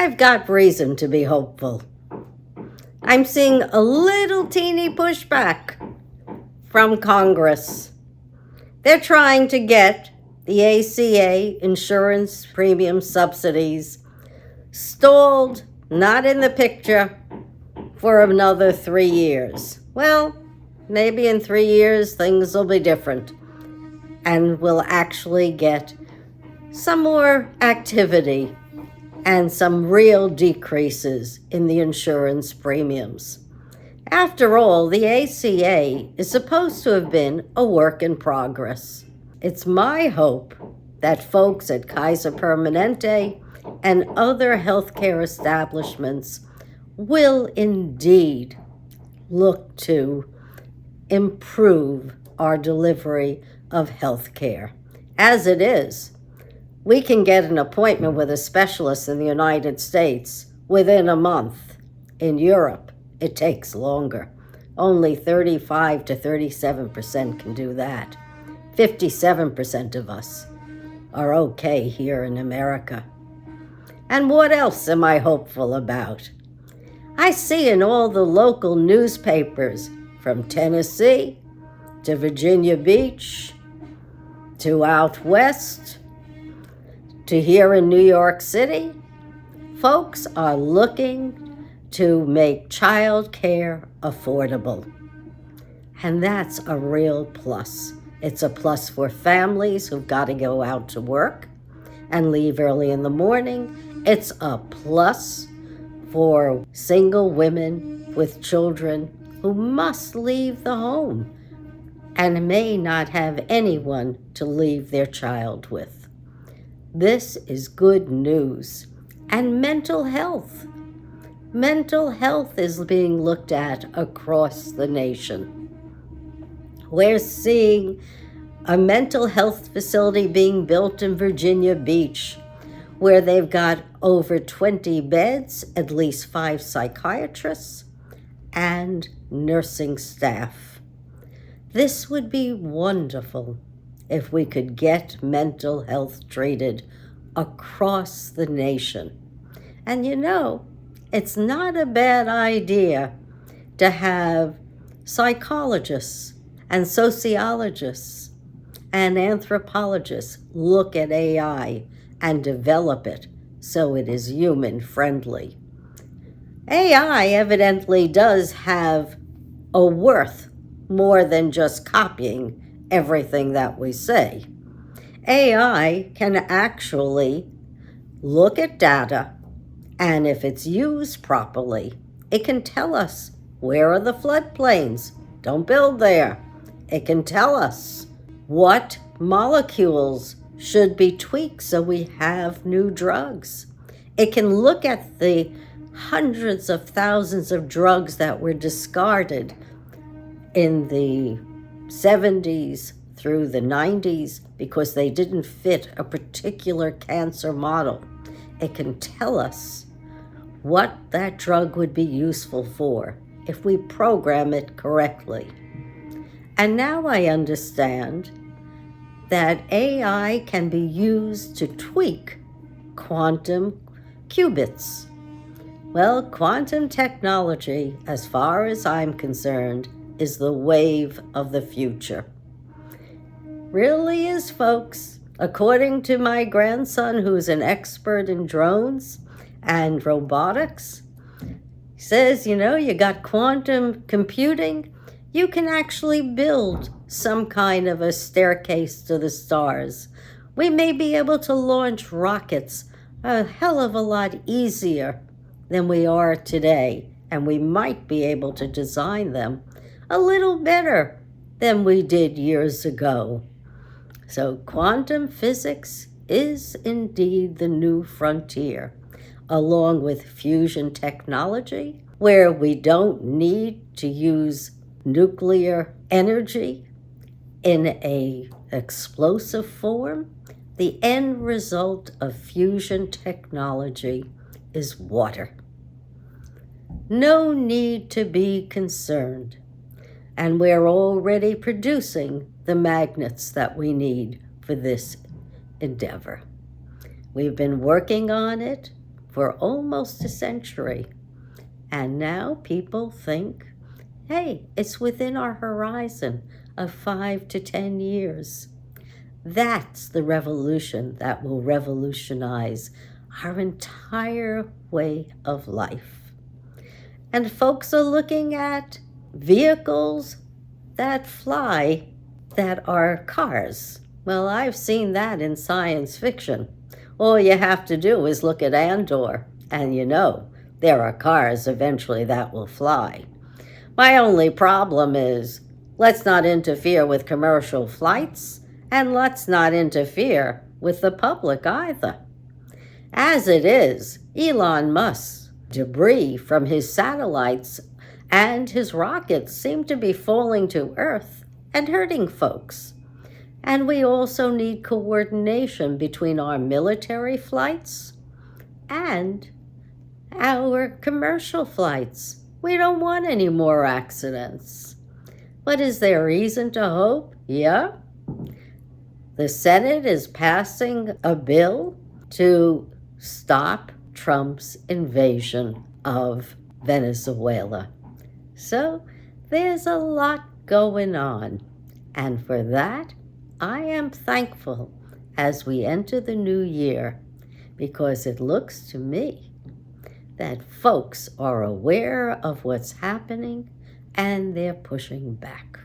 I've got reason to be hopeful. I'm seeing a little teeny pushback from Congress. They're trying to get the ACA insurance premium subsidies stalled, not in the picture, for another 3 years. Well, maybe in 3 years things will be different and we'll actually get some more activity and some real decreases in the insurance premiums. After all, the ACA is supposed to have been a work in progress. It's my hope that folks at Kaiser Permanente and other healthcare establishments will indeed look to improve our delivery of healthcare. As it is, we can get an appointment with a specialist in the United States within a month. In Europe, it takes longer. Only 35 to 37% can do that. 57% of us are okay here in America. And what else am I hopeful about? I see in all the local newspapers, from Tennessee to Virginia Beach to out west to here in New York City, folks are looking to make childcare affordable. And that's a real plus. It's a plus for families who've got to go out to work and leave early in the morning. It's a plus for single women with children who must leave the home and may not have anyone to leave their child with. This is good news. And mental health. Mental health is being looked at across the nation. We're seeing a mental health facility being built in Virginia Beach, where they've got over 20 beds, at least 5 psychiatrists, and nursing staff. This would be wonderful if we could get mental health treated across the nation. And you know, it's not a bad idea to have psychologists and sociologists and anthropologists look at AI and develop it so it is human-friendly. AI evidently does have a worth more than just copying everything that we say. AI can actually look at data, and if it's used properly, it can tell us where are the floodplains. Don't build there. It can tell us what molecules should be tweaked so we have new drugs. It can look at the hundreds of thousands of drugs that were discarded in the 70s through the 90s because they didn't fit a particular cancer model. It can tell us what that drug would be useful for if we program it correctly. And now I understand that AI can be used to tweak quantum qubits. Well, quantum technology, as far as I'm concerned, is the wave of the future. Really is, folks. According to my grandson, who's an expert in drones and robotics, he says, you know, you got quantum computing, you can actually build some kind of a staircase to the stars. We may be able to launch rockets a hell of a lot easier than we are today, and we might be able to design them a little better than we did years ago. So quantum physics is indeed the new frontier, along with fusion technology, where we don't need to use nuclear energy in an explosive form. The end result of fusion technology is water. No need to be concerned. And we're already producing the magnets that we need for this endeavor. We've been working on it for almost a century. And now people think, hey, it's within our horizon of 5 to 10 years. That's the revolution that will revolutionize our entire way of life. And folks are looking at vehicles that fly that are cars. Well, I've seen that in science fiction. All you have to do is look at Andor, and you know there are cars eventually that will fly. My only problem is, let's not interfere with commercial flights, and let's not interfere with the public either. As it is, Elon Musk's debris from his satellites and his rockets seem to be falling to Earth and hurting folks. And we also need coordination between our military flights and our commercial flights. We don't want any more accidents. But is there reason to hope? Yeah. The Senate is passing a bill to stop Trump's invasion of Venezuela. So there's a lot going on. And for that, I am thankful as we enter the new year, because it looks to me that folks are aware of what's happening and they're pushing back.